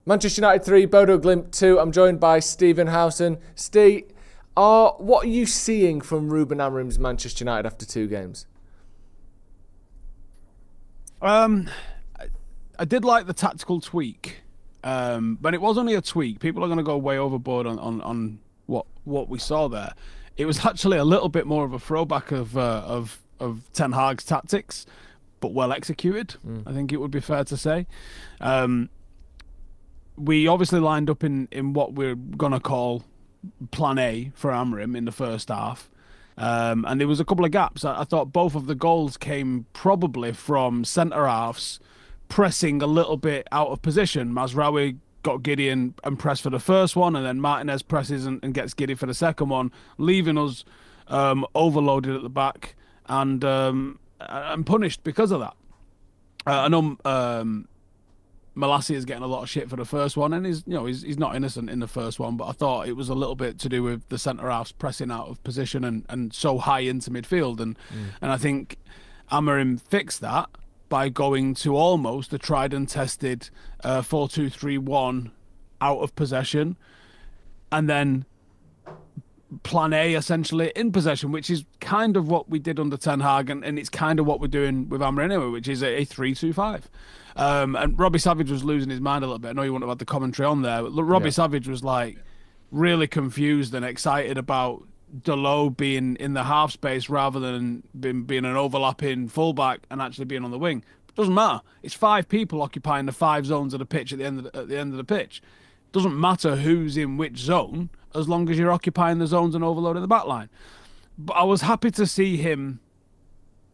Manchester United 3, Bodø Glimt 2. I'm joined by Stephen Howson. Steve, what are you seeing from Ruben Amorim's Manchester United after 2 games? I did like the tactical tweak, but it was only a tweak. People are going to go way overboard on what we saw there. It was actually a little bit more of a throwback of Ten Hag's tactics, but well executed. I think it would be fair to say. We obviously lined up in what we're going to call Plan A for Amorim in the first half. And there was a couple of gaps. I thought both of the goals came probably from centre-halves pressing a little bit out of position. Mazraoui got giddy and pressed for the first one, and then Martinez presses and gets giddy for the second one, leaving us overloaded at the back and punished because of that. I know Malacia is getting a lot of shit for the first one, and he's not innocent in the first one, but I thought it was a little bit to do with the centre-halves pressing out of position and so high into midfield, and I think Amorim fixed that by going to almost a tried and tested 4-2-3-1 out of possession, and then Plan A essentially in possession, which is kind of what we did under Ten Hag, and it's kind of what we're doing with Amorim anyway, which is a 3-2-5. And Robbie Savage was losing his mind a little bit. I know you wouldn't have had the commentary on there, but Robbie Savage was like really confused and excited about Dalot being in the half space rather than being an overlapping fullback and actually being on the wing. It doesn't matter. It's 5 people occupying the 5 zones of the pitch at the end of the pitch. It doesn't matter who's in which zone as long as you're occupying the zones and overloading the back line. But I was happy to see him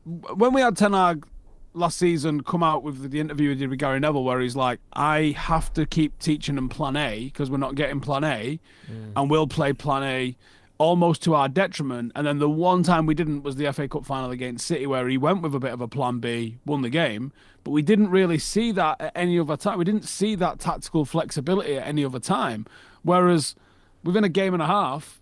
when we had Ten Hag last season come out with the interview he did with Gary Neville, where he's like, I have to keep teaching them Plan A because we're not getting Plan A, and we'll play Plan A almost to our detriment. And then the one time we didn't was the FA Cup final against City, where he went with a bit of a Plan B, won the game, but we didn't really see that at any other time. We didn't see that tactical flexibility at any other time. Whereas within a game and a half,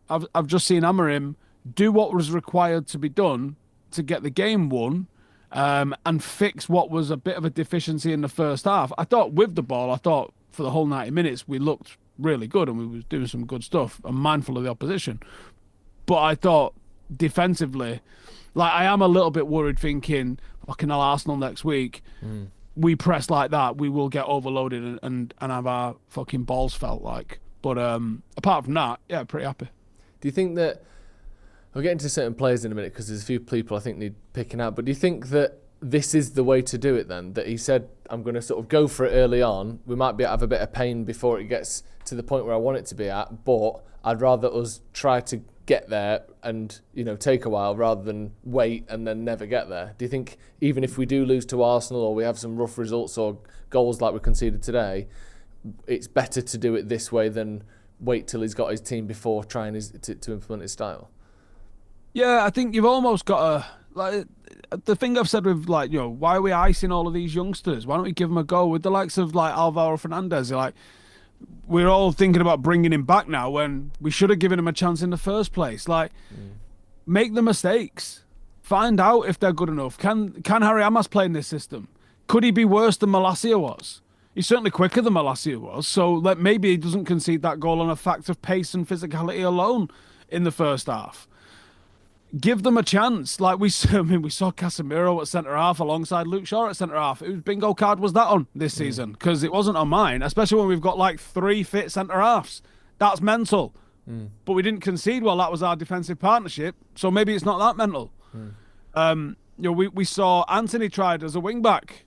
I've just seen Amorim do what was required to be done to get the game won, and fix what was a bit of a deficiency in the first half. I thought with the ball, for the whole 90 minutes, we looked really good and we were doing some good stuff. I'm mindful of the opposition. But I thought defensively, like I am a little bit worried thinking, fucking hell, Arsenal next week, we press like that, we will get overloaded and have our fucking balls felt like. But apart from that, yeah, pretty happy. Do you think that, we'll get into certain players in a minute because there's a few people I think need picking out, but do you think that this is the way to do it then? That he said, I'm going to sort of go for it early on. We might have a bit of pain before it gets to the point where I want it to be at, but I'd rather us try to get there and, take a while rather than wait and then never get there. Do you think even if we do lose to Arsenal or we have some rough results or goals like we conceded today, it's better to do it this way than wait till he's got his team before trying to implement his style? Yeah, I think you've almost got the thing I've said with why are we icing all of these youngsters? Why don't we give them a go with the likes of Alvaro Fernandez? We're all thinking about bringing him back now when we should have given him a chance in the first place. Make the mistakes, find out if they're good enough. Can Harry Amas play in this system? Could he be worse than Malacia was? He's certainly quicker than Malacia was, so maybe he doesn't concede that goal on a fact of pace and physicality alone in the first half. Give them a chance. We saw Casemiro at centre-half alongside Luke Shaw at centre-half. Whose bingo card was that on this season? Because it wasn't on mine, especially when we've got 3 fit centre-halves. That's mental. But we didn't concede well. That was our defensive partnership, so maybe it's not that mental. We saw Anthony tried as a wing-back.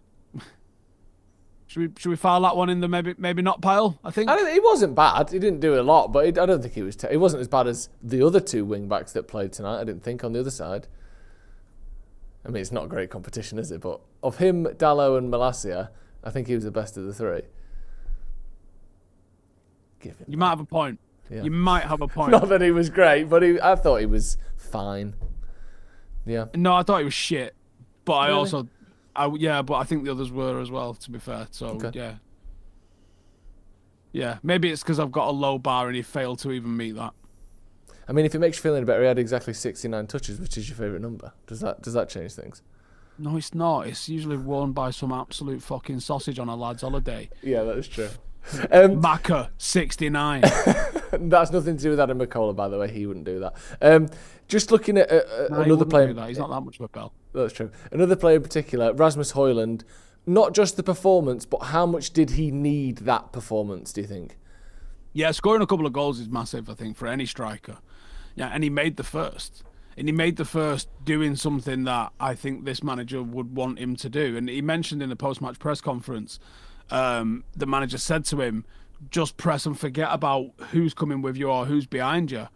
Should we file that one in the maybe not pile, I think? He wasn't bad. He didn't do a lot, but I don't think he was... He wasn't as bad as the other 2 wing-backs that played tonight, I didn't think, on the other side. I mean, it's not a great competition, is it? But of him, Dalot and Malacia, I think he was the best of the 3. You might have a point. Yeah. You might have a point. Not that he was great, but I thought he was fine. Yeah. No, I thought he was shit. But really? I also... but I think the others were as well, to be fair. So, okay. Yeah. Maybe it's because I've got a low bar and he failed to even meet that. I mean, if it makes you feel any better, he had exactly 69 touches, which is your favourite number. Does that change things? No, it's not. It's usually worn by some absolute fucking sausage on a lad's holiday. Yeah, that is true. Macca 69. That's nothing to do with Adam McCullough, by the way. He wouldn't do that. Just looking at another player. He's not that much of a bell. That's true. Another player in particular, Rasmus Hojlund. Not just the performance, but how much did he need that performance, do you think? Yeah, scoring a couple of goals is massive, I think, for any striker. Yeah, and he made the first. And he made the first doing something that I think this manager would want him to do. And he mentioned in the post-match press conference, the manager said to him, just press and forget about who's coming with you or who's behind you.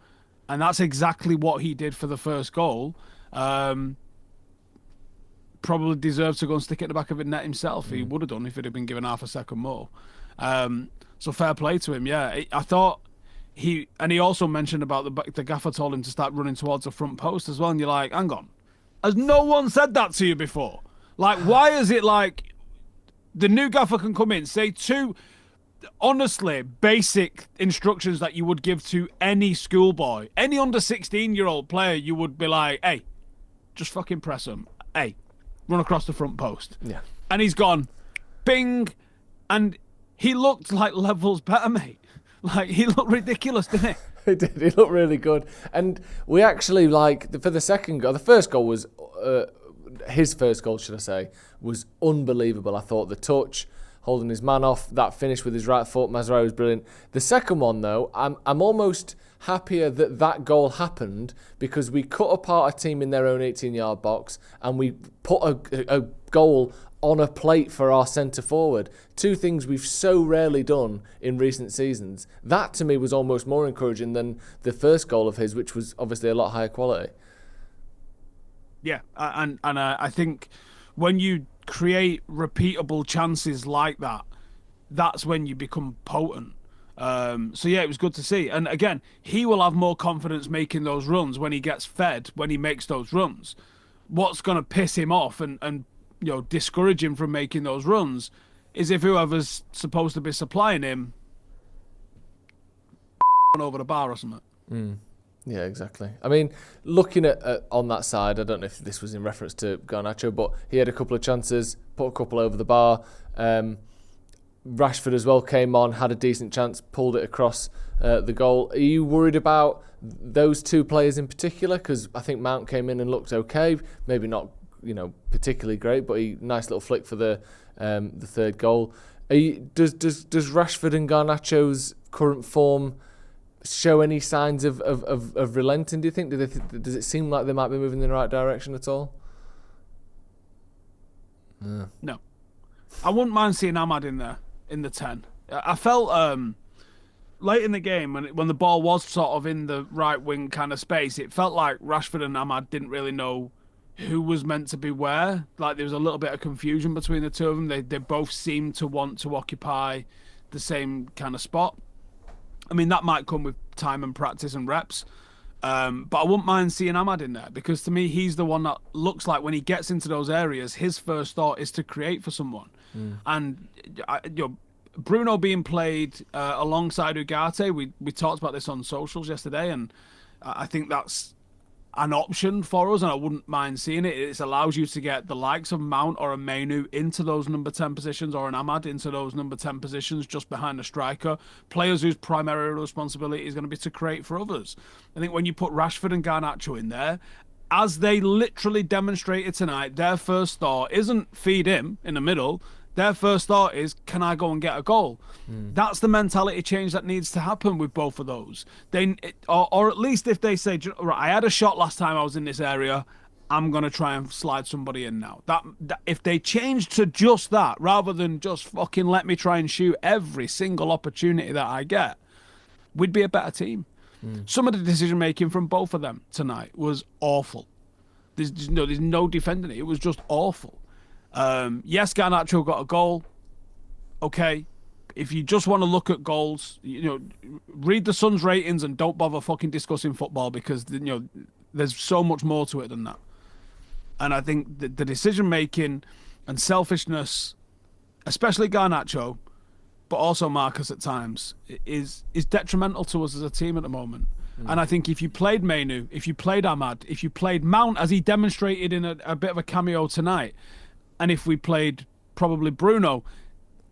And that's exactly what he did for the first goal. Probably deserved to go and stick it in the back of the net himself. He would have done if it had been given half a second more. So fair play to him, yeah. I thought he also mentioned about the gaffer told him to start running towards the front post as well. And you're like, hang on, has no one said that to you before? Like, why is it like the new gaffer can come in, say two, honestly, basic instructions that you would give to any schoolboy, any under 16-year-old player, you would be like, hey, just fucking press him. Hey, run across the front post. Yeah. And he's gone, bing, and he looked like levels better, mate. Like, he looked ridiculous, didn't he? He did. He looked really good. And we actually, for the second goal, the first goal was, his first goal, should I say, was unbelievable. I thought the touch, holding his man off, that finish with his right foot, Mazraoui was brilliant. The second one, though, I'm almost happier that goal happened because we cut apart a team in their own 18-yard box and we put a goal on a plate for our centre forward. Two things we've so rarely done in recent seasons. That to me was almost more encouraging than the first goal of his, which was obviously a lot higher quality. Yeah, and I think when you create repeatable chances like that, that's when you become potent. So yeah, it was good to see. And again, he will have more confidence making those runs when he gets fed, when he makes those runs. What's going to piss him off and discourage him from making those runs is if whoever's supposed to be supplying him over the bar or something. Yeah, exactly. I mean, looking at on that side, I don't know if this was in reference to Garnacho, but he had a couple of chances, put a couple over the bar. Rashford as well came on, had a decent chance, pulled it across the goal. Are you worried about those two players in particular? Because I think Mount came in and looked okay, maybe not particularly great, but a nice little flick for the third goal. Does Rashford and Garnacho's current form show any signs of relenting, do you think? Does it seem like they might be moving in the right direction at all? No. I wouldn't mind seeing Ahmad in there, in the 10. I felt late in the game, when the ball was sort of in the right wing kind of space, it felt like Rashford and Ahmad didn't really know who was meant to be where. Like, there was a little bit of confusion between the two of them. They both seemed to want to occupy the same kind of spot. I mean, that might come with time and practice and reps. But I wouldn't mind seeing Ahmad in there because to me, he's the one that looks like when he gets into those areas, his first thought is to create for someone. And Bruno being played alongside Ugarte, we talked about this on socials yesterday, and I think that's an option for us, and I wouldn't mind seeing it. It allows you to get the likes of Mount or a Mainu into those number 10 positions, or an Ahmad into those number 10 positions just behind the striker. Players whose primary responsibility is going to be to create for others. I think when you put Rashford and Garnacho in there, as they literally demonstrated tonight, their first thought isn't feed him in the middle. Their first thought is, can I go and get a goal? That's the mentality change that needs to happen with both of those. Or at least if they say, right, I had a shot last time I was in this area, I'm going to try and slide somebody in now. That if they change to just that, rather than just fucking let me try and shoot every single opportunity that I get, we'd be a better team. Some of the decision-making from both of them tonight was awful. There's no defending it. It was just awful. Yes, Garnacho got a goal. Okay. If you just want to look at goals, read the Suns ratings and don't bother fucking discussing football because, there's so much more to it than that. And I think the decision-making and selfishness, especially Garnacho, but also Marcus at times, is detrimental to us as a team at the moment. And I think if you played Mainu, if you played Ahmad, if you played Mount, as he demonstrated in a bit of a cameo tonight, and if we played probably Bruno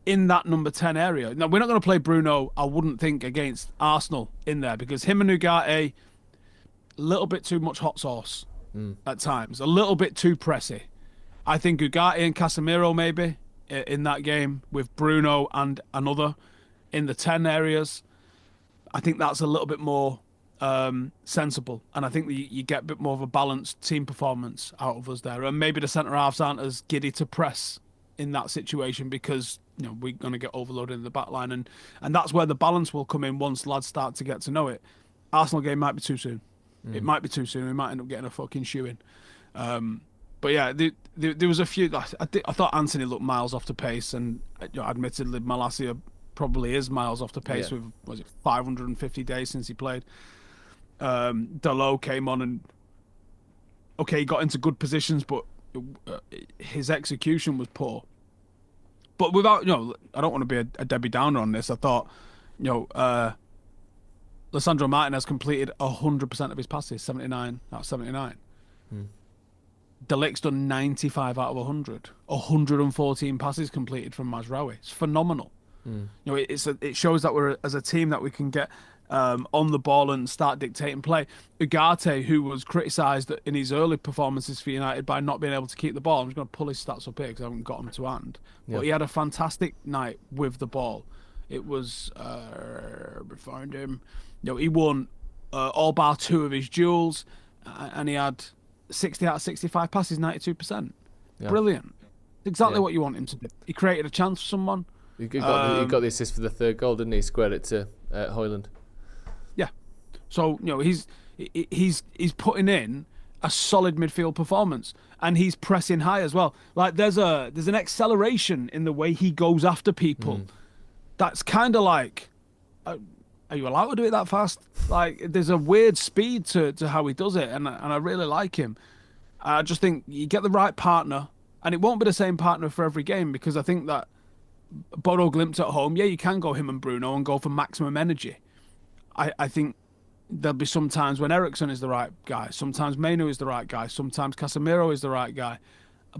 in that number 10 area. Now, we're not going to play Bruno, I wouldn't think, against Arsenal in there, because him and Ugarte, a little bit too much hot sauce at times, a little bit too pressy. I think Ugarte and Casemiro maybe in that game with Bruno and another in the 10 areas. I think that's a little bit more sensible, and I think that you get a bit more of a balanced team performance out of us there. And maybe the centre-halves aren't as giddy to press in that situation because we're going to get overloaded in the back line, and that's where the balance will come in once lads start to get to know it. Arsenal game might be too soon. It might be too soon. We might end up getting a fucking shoe-in. But yeah, there was a few. I thought Anthony looked miles off the pace, and admittedly, Malacia probably is miles off the pace with, was it 550 days since he played. Dalot came on and, okay, he got into good positions, but his execution was poor. But without, I don't want to be a Debbie Downer on this. I thought, Lisandro Martinez completed 100% of his passes, 79 out of 79. De Ligt's done 95 out of 100. 114 passes completed from Mazraoui. It's phenomenal. It shows that we're, as a team, that we can get on the ball and start dictating play. Ugarte, who was criticised in his early performances for United by not being able to keep the ball. I'm just going to pull his stats up here because I haven't got them to hand. But he had a fantastic night with the ball. It was, find him. He won all bar 2 of his duels, and he had 60 out of 65 passes, 92%. Brilliant. Exactly what you want him to do. He created a chance for someone. He got the assist for the third goal, didn't he? Squared it to Hojlund. Yeah. So he's putting in a solid midfield performance, and he's pressing high as well. Like there's an acceleration in the way he goes after people. That's kind of like, are you allowed to do it that fast? Like there's a weird speed to how he does it, and I really like him. I just think you get the right partner, and it won't be the same partner for every game, because I think that Bodø Glimt at home, you can go him and Bruno and go for maximum energy. I think there'll be some times when Eriksen is the right guy, sometimes Mainu is the right guy, sometimes Casemiro is the right guy.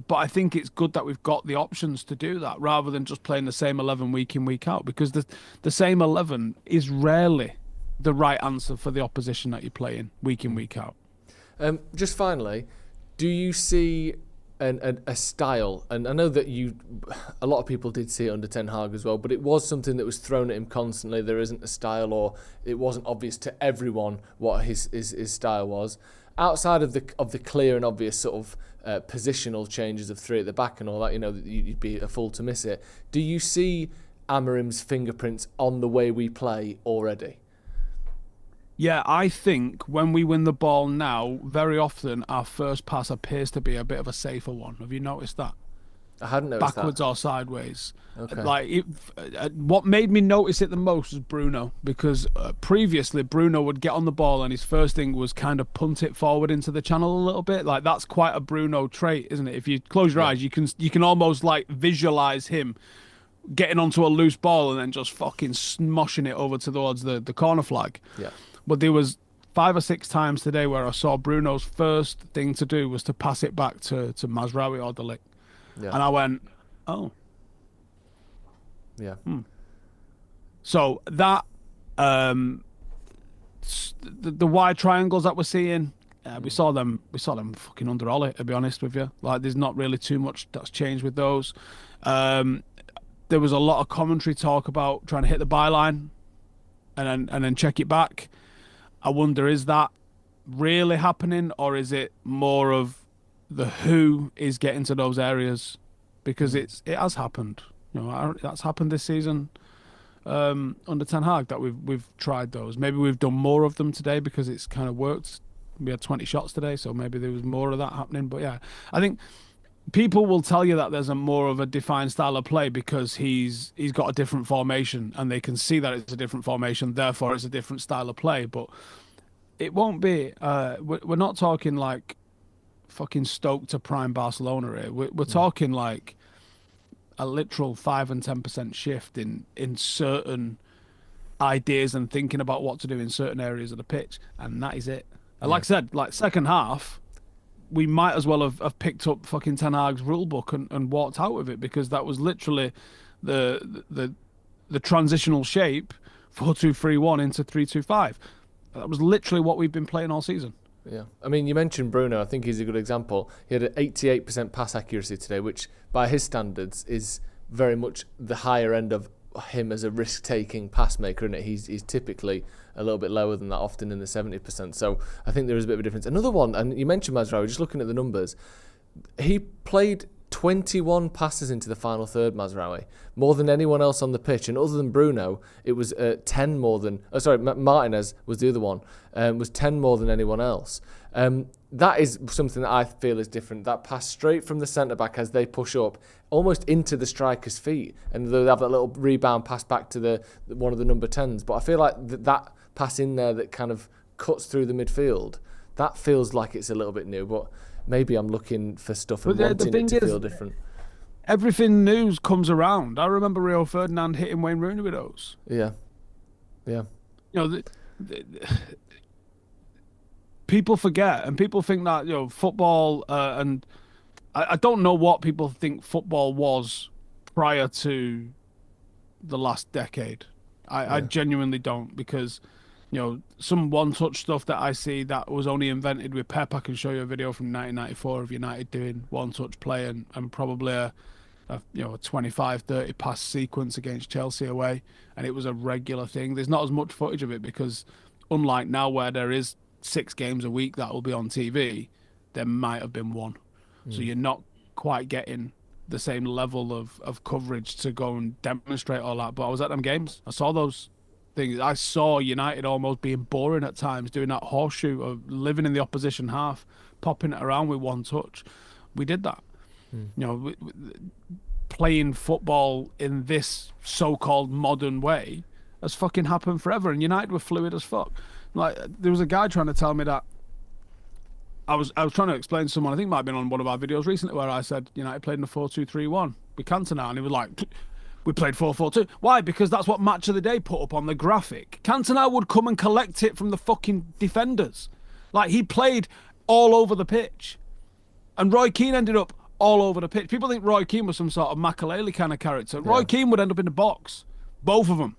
But I think it's good that we've got the options to do that rather than just playing the same 11 week in, week out, because the same 11 is rarely the right answer for the opposition that you're playing week in, week out. Just finally, do you see a style, and I know that a lot of people did see it under Ten Hag as well, but it was something that was thrown at him constantly. There isn't a style, or it wasn't obvious to everyone what his style was. Outside of the clear and obvious sort of positional changes of 3 at the back and all that, you'd be a fool to miss it. Do you see Amorim's fingerprints on the way we play already? Yeah, I think when we win the ball now, very often our first pass appears to be a bit of a safer one. Have you noticed that? I hadn't noticed backwards that. Or sideways. Okay. Like what made me notice it the most was Bruno, because previously Bruno would get on the ball and his first thing was kind of punt it forward into the channel a little bit. Like that's quite a Bruno trait, isn't it? If you close your eyes, you can almost like visualize him getting onto a loose ball and then just fucking smoshing it over towards the corner flag. Yeah. But there was 5 or 6 times today where I saw Bruno's first thing to do was to pass it back to Mazraoui or De Ligt. Yeah. And I went, oh. Yeah. So that, the wide triangles that we're seeing, we saw them fucking under Ollie, to be honest with you. Like, there's not really too much that's changed with those. There was a lot of commentary talk about trying to hit the byline and then check it back. I wonder, is that really happening, or is it more of the who is getting to those areas? Because it has happened. That's happened this season under Ten Hag, that we've tried those. Maybe we've done more of them today because it's kind of worked. We had 20 shots today, so maybe there was more of that happening. But yeah, I think people will tell you that there's a more of a defined style of play because he's got a different formation, and they can see that it's a different formation, therefore it's a different style of play. But it won't be. We're not talking like fucking Stoke to prime Barcelona here. We're talking like a literal 5 and 10% shift in certain ideas and thinking about what to do in certain areas of the pitch, and that is it. And like I said, like second half, we might as well have picked up fucking Ten Hag's rule book and walked out with it, because that was literally the transitional shape 4-2-3-1 into 3-2-5. That was literally what we've been playing all season. Yeah, I mean, you mentioned Bruno. I think he's a good example. He had an 88% pass accuracy today, which by his standards is very much the higher end of him as a risk-taking pass maker, isn't it? He's typically a little bit lower than that, often in the 70%. So I think there is a bit of a difference. Another one, and you mentioned Mazraoui, just looking at the numbers, he played 21 passes into the final third, Mazraoui, more than anyone else on the pitch. And other than Bruno, it was 10 more than... Martinez was the other one, was 10 more than anyone else. That is something that I feel is different. That pass straight from the centre-back as they push up, almost into the striker's feet. And they'll have that little rebound pass back to one of the number 10s. But I feel like that pass in there that kind of cuts through the midfield, that feels like it's a little bit new. But maybe I'm looking for stuff and wanting it to feel different. Everything new comes around. I remember Rio Ferdinand hitting Wayne Rooney with those. Yeah. You know, people forget, and people think that, you know, football, and I don't know what people think football was prior to the last decade. I genuinely don't, because, you know, some one-touch stuff that I see that was only invented with Pep. I can show you a video from 1994 of United doing one-touch play and probably a 25-30 pass sequence against Chelsea away, and it was a regular thing. There's not as much footage of it because, unlike now where there is 6 games a week that will be on TV, there might have been one. So you're not quite getting the same level of coverage to go and demonstrate all that. But I was at them games. I saw those things. I saw United almost being boring at times, doing that horseshoe of living in the opposition half, popping it around with one touch. We did that. You know, playing football in this so-called modern way has fucking happened forever, and United were fluid as fuck. Like, there was a guy trying to tell me that I was trying to explain to someone, I think it might have been on one of our videos recently, where I said United played in a 4-2-3-1 with Cantona, and he was like, we played 4-4-2. Why? Because that's what Match of the Day put up on the graphic. Cantona would come and collect it from the fucking defenders. Like, he played all over the pitch. And Roy Keane ended up all over the pitch. People think Roy Keane was some sort of Makelele kind of character. Roy Keane would end up in the box, both of them,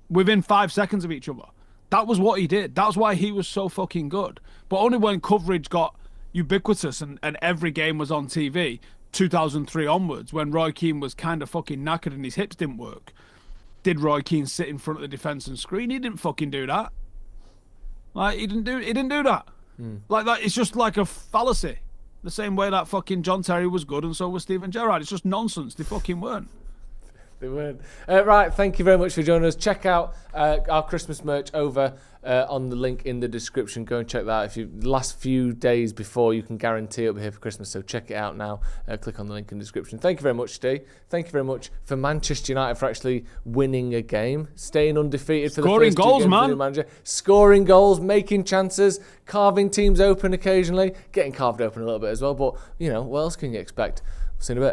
within 5 seconds of each other. That was what he did. That's why he was so fucking good. But only when coverage got ubiquitous and every game was on TV, 2003 onwards, when Roy Keane was kind of fucking knackered and his hips didn't work, did Roy Keane sit in front of the defence and screen? He didn't fucking do that. Like, he didn't do that. Like that, it's just like a fallacy. The same way that fucking John Terry was good and so was Steven Gerrard. It's just nonsense. They fucking weren't. They weren't. Right, thank you very much for joining us. Check out our Christmas merch over on the link in the description. Go and check that out. If you last few days before, you can guarantee it'll be here for Christmas, so check it out now. Click on the link in the description. Thank you very much, Steve. Thank you very much for Manchester United for actually winning a game, staying undefeated for Scoring the first goals, 2 games man. of the manager. Scoring goals, making chances, carving teams open occasionally, getting carved open a little bit as well, but, you know, what else can you expect? See you in a bit.